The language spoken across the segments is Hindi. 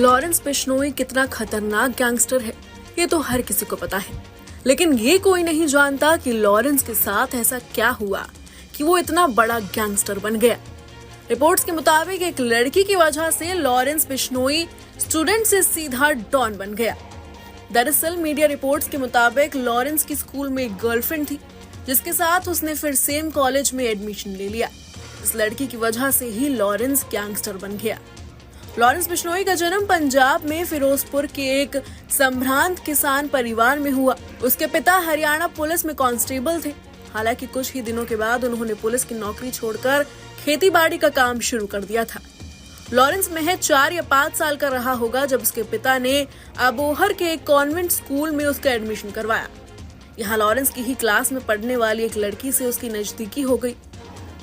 लॉरेंस बिश्नोई कितना खतरनाक गैंगस्टर है ये तो हर किसी को पता है, लेकिन ये कोई नहीं जानता कि लॉरेंस के साथ ऐसा क्या हुआ कि वो इतना बड़ा गैंगस्टर बन गया। रिपोर्ट्स के मुताबिक एक लड़की की वजह से लॉरेंस बिश्नोई स्टूडेंट से सीधा डॉन बन गया। दरअसल मीडिया रिपोर्ट्स के मुताबिक लॉरेंस की स्कूल में एक गर्लफ्रेंड थी जिसके साथ उसने फिर सेम कॉलेज में एडमिशन ले लिया। इस लड़की की वजह से ही लॉरेंस गैंगस्टर बन गया। लॉरेंस बिश्नोई का जन्म पंजाब में फिरोजपुर के एक संभ्रांत किसान परिवार में हुआ। उसके पिता हरियाणा पुलिस में कांस्टेबल थे। हालांकि कुछ ही दिनों के बाद उन्होंने पुलिस की नौकरी छोड़कर खेतीबाड़ी का काम शुरू कर दिया था। लॉरेंस महज 4 या 5 साल का रहा होगा जब उसके पिता ने अबोहर के एक कॉन्वेंट स्कूल में उसका एडमिशन करवाया। यहाँ लॉरेंस की ही क्लास में पढ़ने वाली एक लड़की से उसकी नजदीकी हो गई।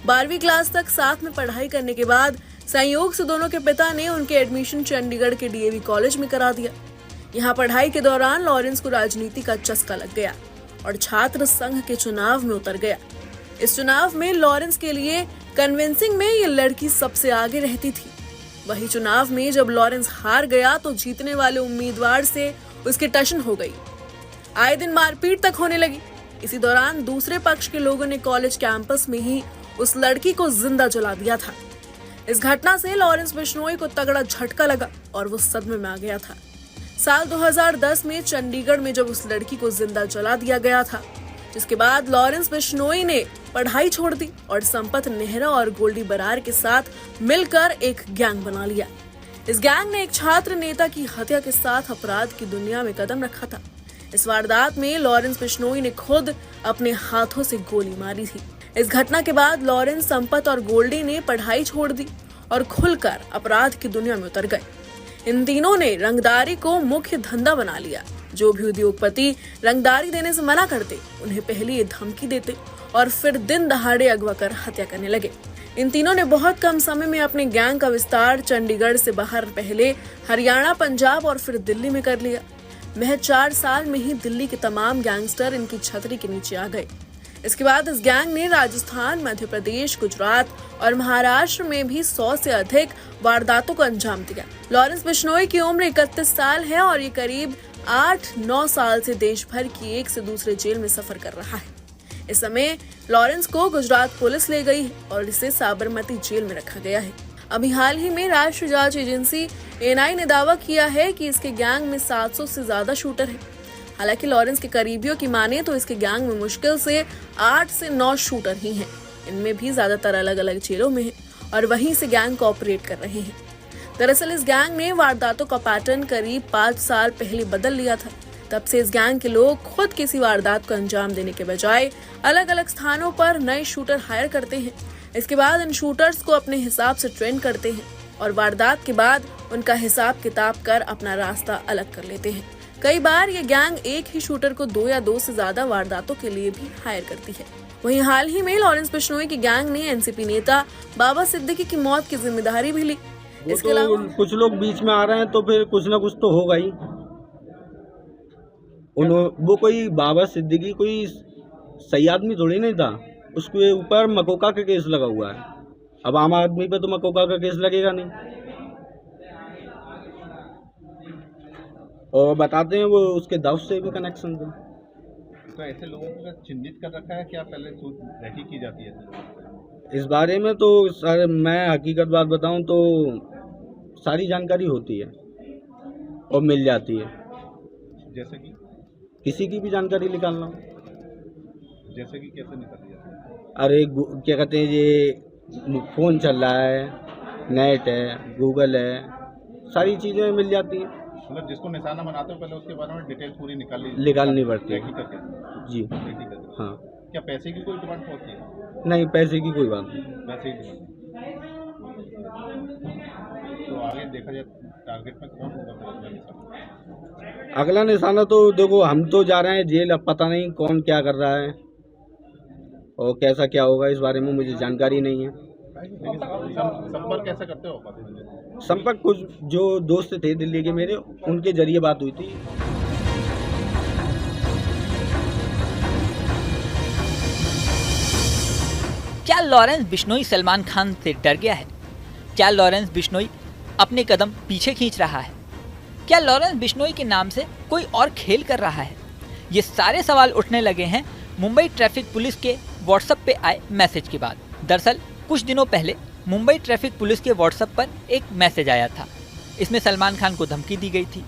12वीं क्लास तक साथ में पढ़ाई करने के बाद संयोग से दोनों के पिता ने उनके एडमिशन चंडीगढ़ के डीएवी कॉलेज में करा दिया। यहाँ पढ़ाई के दौरान लॉरेंस को राजनीति का चस्का लग गया और छात्र संघ के चुनाव में उतर गया। इस चुनाव में लॉरेंस के लिए कन्विंसिंग में ये लड़की सबसे आगे रहती थी। वही चुनाव में जब लॉरेंस हार गया तो जीतने वाले उम्मीदवार से उसकी टशन हो गई। आए दिन मारपीट तक होने लगी। इसी दौरान दूसरे पक्ष के लोगों ने कॉलेज कैंपस में ही उस लड़की को जिंदा जला दिया था। इस घटना से लॉरेंस बिश्नोई को तगड़ा झटका लगा और वो सदमे में आ गया था। साल 2010 में चंडीगढ़ में जब उस लड़की को जिंदा जला दिया गया था, जिसके बाद लॉरेंस बिश्नोई ने पढ़ाई छोड़ दी और संपत नेहरा और गोल्डी बरार के साथ मिलकर एक गैंग बना लिया। इस गैंग ने एक छात्र नेता की हत्या के साथ अपराध की दुनिया में कदम रखा था। इस वारदात में लॉरेंस बिश्नोई ने खुद अपने हाथों से गोली मारी थी। इस घटना के बाद लॉरेंस, संपत और गोल्डी ने पढ़ाई छोड़ दी और खुलकर अपराध की दुनिया में उतर गए। इन तीनों ने रंगदारी को मुख्य धंधा बना लिया। जो भी उद्योगपति रंगदारी देने से मना करते, उन्हें पहले ये धमकी देते और फिर दिन दहाड़े अगवा कर हत्या करने लगे। इन तीनों ने बहुत कम समय में अपने गैंग का विस्तार चंडीगढ़ से बाहर पहले हरियाणा, पंजाब और फिर दिल्ली में कर लिया। महज 4 साल में ही दिल्ली के तमाम गैंगस्टर इनकी छतरी के नीचे आ गए। इसके बाद इस गैंग ने राजस्थान, मध्य प्रदेश, गुजरात और महाराष्ट्र में भी 100 से अधिक वारदातों को अंजाम दिया। लॉरेंस बिश्नोई की उम्र 31 साल है और ये करीब 8-9 साल से देश भर की एक से दूसरे जेल में सफर कर रहा है। इस समय लॉरेंस को गुजरात पुलिस ले गई है और इसे साबरमती जेल में रखा गया है। अभी हाल ही में राष्ट्रीय जांच एजेंसी एनआई ने दावा किया है कि इसके गैंग में 700 से ज्यादा शूटर हैं। हालांकि लॉरेंस के करीबियों की माने तो इसके गैंग में मुश्किल से 8 से 9 शूटर ही हैं। इनमें भी ज्यादातर अलग अलग जेलों में हैं और वहीं से गैंग को ऑपरेट कर रहे हैं। दरअसल इस गैंग ने वारदातों का पैटर्न करीब 5 साल पहले बदल लिया था। तब से इस गैंग के लोग खुद किसी वारदात को अंजाम देने के बजाय अलग अलग स्थानों पर नए शूटर हायर करते हैं। इसके बाद इन शूटर्स को अपने हिसाब से ट्रेन करते हैं और वारदात के बाद उनका हिसाब किताब कर अपना रास्ता अलग कर लेते हैं। कई बार ये गैंग एक ही शूटर को 2 या 2 से ज्यादा वारदातों के लिए भी हायर करती है। वहीं हाल ही में लॉरेंस बिश्नोई की गैंग ने एनसीपी नेता बाबा सिद्दीकी की मौत की जिम्मेदारी भी ली। इसके अलावा कुछ लोग बीच में आ रहे हैं तो फिर कुछ ना कुछ तो होगा ही। वो कोई बाबा सिद्दीकी कोई सही आदमी थोड़ी नहीं था। उसके ऊपर मकोका का केस लगा हुआ है। अब आम आदमी पे तो मकोका का केस लगेगा नहीं। और बताते हैं वो उसके दाऊद से भी कनेक्शन थे। तो ऐसे लोगों को चिन्हित कर रखा है, क्या पहले तहकीक की जाती है इस बारे में? तो सर मैं हकीकत बात बताऊं तो सारी जानकारी होती है और मिल जाती है। जैसे कि किसी की भी जानकारी निकालना हो। जैसे कि कैसे निकाली जाती है? अरे क्या कहते हैं, ये फ़ोन चल रहा है, नेट है, गूगल है, सारी चीज़ें मिल जाती हैं। मतलब जिसको निशाना बनाते हो पहले उसके बारे में डिटेल पूरी निकालनी पड़ती है जी। हाँ। क्या पैसे की कोई डिमांड होती है? नहीं, पैसे की कोई बात नहीं। पैसे की तो आगे देखा जाए टारगेट में कौन होगा? अगला निशाना तो देखो, हम तो जा रहे हैं जेल। अब पता नहीं कौन क्या कर रहा है और कैसा क्या होगा, इस बारे में मुझे जानकारी नहीं है। संपर्क कैसे करते हो? संपर्क कुछ जो दोस्त थे दिल्ली के मेरे, उनके जरिए बात हुई थी। क्या लॉरेंस बिश्नोई सलमान खान से डर गया है? क्या लॉरेंस बिश्नोई अपने कदम पीछे खींच रहा है? क्या लॉरेंस बिश्नोई के नाम से कोई और खेल कर रहा है? ये सारे सवाल उठने लगे हैं मुंबई ट्रैफिक पुलिस के व्हाट्सएप पे आए मैसेज के बाद। दरअसल कुछ दिनों पहले मुंबई ट्रैफिक पुलिस के व्हाट्सएप पर एक मैसेज आया था। इसमें सलमान खान को धमकी दी गई थी।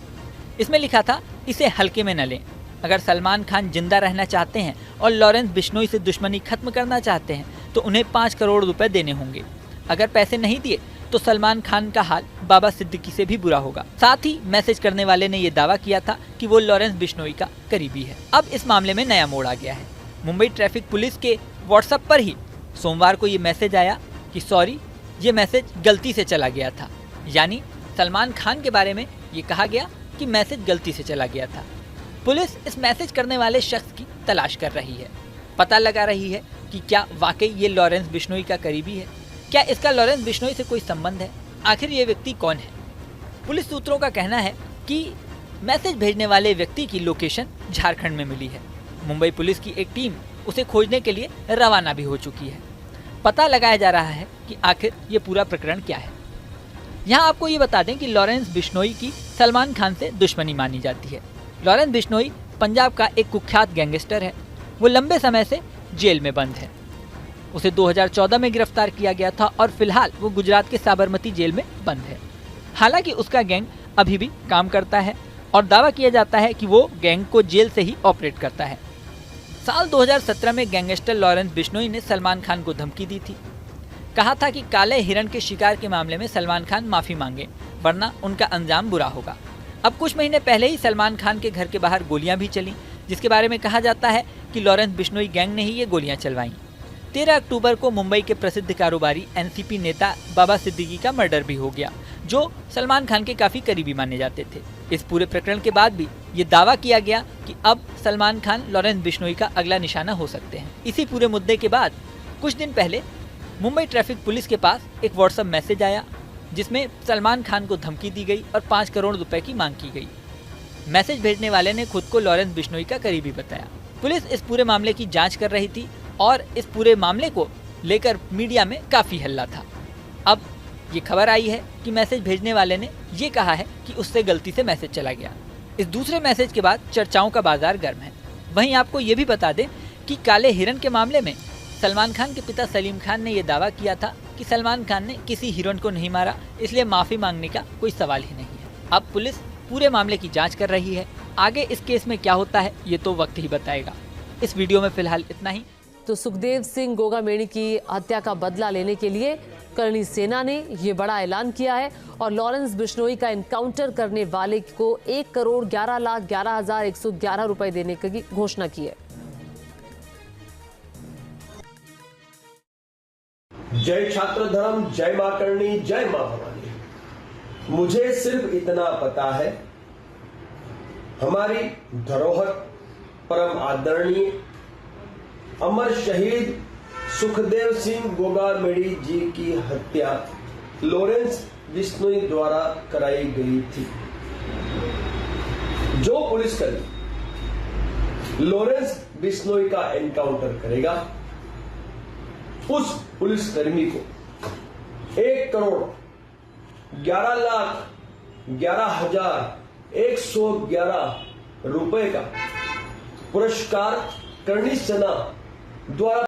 इसमें लिखा था, इसे हल्के में न लें। अगर सलमान खान जिंदा रहना चाहते हैं और लॉरेंस बिश्नोई से दुश्मनी खत्म करना चाहते हैं तो उन्हें 5 करोड़ रुपए देने होंगे। अगर पैसे नहीं दिए तो सलमान खान का हाल बाबा सिद्दीकी से भी बुरा होगा। साथ ही मैसेज करने वाले ने यह दावा किया था कि वो लॉरेंस बिश्नोई का करीबी है। अब इस मामले में नया मोड़ आ गया है। मुंबई ट्रैफिक पुलिस के व्हाट्सएप पर ही सोमवार को ये मैसेज आया कि सॉरी, ये मैसेज गलती से चला गया था। यानी सलमान खान के बारे में ये कहा गया कि मैसेज गलती से चला गया था। पुलिस इस मैसेज करने वाले शख्स की तलाश कर रही है। पता लगा रही है कि क्या वाकई ये लॉरेंस बिश्नोई का करीबी है, क्या इसका लॉरेंस बिश्नोई से कोई संबंध है, आखिर ये व्यक्ति कौन है। पुलिस सूत्रों का कहना है कि मैसेज भेजने वाले व्यक्ति की लोकेशन झारखंड में मिली है। मुंबई पुलिस की एक टीम उसे खोजने के लिए रवाना भी हो चुकी है। पता लगाया जा रहा है कि आखिर ये पूरा प्रकरण क्या है। यहाँ आपको ये बता दें कि लॉरेंस बिश्नोई की सलमान खान से दुश्मनी मानी जाती है। लॉरेंस बिश्नोई पंजाब का एक कुख्यात गैंगस्टर है। वो लंबे समय से जेल में बंद है। उसे 2014 में गिरफ्तार किया गया था और फिलहाल वो गुजरात के साबरमती जेल में बंद है। हालांकि उसका गैंग अभी भी काम करता है और दावा किया जाता है कि वो गैंग को जेल से ही ऑपरेट करता है। साल 2017 में गैंगस्टर लॉरेंस बिश्नोई ने सलमान खान को धमकी दी थी। कहा था कि काले हिरण के शिकार के मामले में सलमान खान माफी मांगे, वरना उनका अंजाम बुरा होगा। अब कुछ महीने पहले ही सलमान खान के घर के बाहर गोलियां भी चली, जिसके बारे में कहा जाता है कि लॉरेंस बिश्नोई गैंग ने ही ये गोलियां चलवाईं। 13 अक्टूबर को मुंबई के प्रसिद्ध कारोबारी एनसीपी नेता बाबा सिद्दीकी का मर्डर भी हो गया, जो सलमान खान के काफी करीबी माने जाते थे। इस पूरे प्रकरण के बाद भी ये दावा किया गया कि अब सलमान खान लॉरेंस बिश्नोई का अगला निशाना हो सकते हैं। इसी पूरे मुद्दे के बाद कुछ दिन पहले मुंबई ट्रैफिक पुलिस के पास एक व्हाट्सएप मैसेज आया, जिसमें सलमान खान को धमकी दी गई और 5 करोड़ रुपए की मांग की गई। मैसेज भेजने वाले ने खुद को लॉरेंस बिश्नोई का करीबी बताया। पुलिस इस पूरे मामले की जांच कर रही थी और इस पूरे मामले को लेकर मीडिया में काफी हल्ला था। अब ये खबर आई है कि मैसेज भेजने वाले ने ये कहा है कि उससे गलती से मैसेज चला गया। इस दूसरे मैसेज के बाद चर्चाओं का बाजार गर्म है। वहीं आपको ये भी बता दें कि काले हिरण के मामले में सलमान खान के पिता सलीम खान ने यह दावा किया था कि सलमान खान ने किसी हिरण को नहीं मारा, इसलिए माफी मांगने का कोई सवाल ही नहीं है। अब पुलिस पूरे मामले की जांच कर रही है। आगे इस केस में क्या होता है ये तो वक्त ही बताएगा। इस वीडियो में फिलहाल इतना ही। तो सुखदेव सिंह गोगामेणी की हत्या का बदला लेने के लिए करणी सेना ने ये बड़ा ऐलान किया है और लॉरेंस बिश्नोई का एनकाउंटर करने वाले को 1,11,11,111 रुपए देने की घोषणा की है। जय छात्र धर्म, जय मां करणी, जय मां भवानी। मुझे सिर्फ इतना पता है, हमारी धरोहर परम आदरणीय अमर शहीद सुखदेव सिंह गोगामेणी जी की हत्या लॉरेंस बिश्नोई द्वारा कराई गई थी। जो पुलिसकर्मी लॉरेंस बिश्नोई का एनकाउंटर करेगा, उस पुलिसकर्मी को 1,11,11,111 रुपए का पुरस्कार करणी सेना द्वारा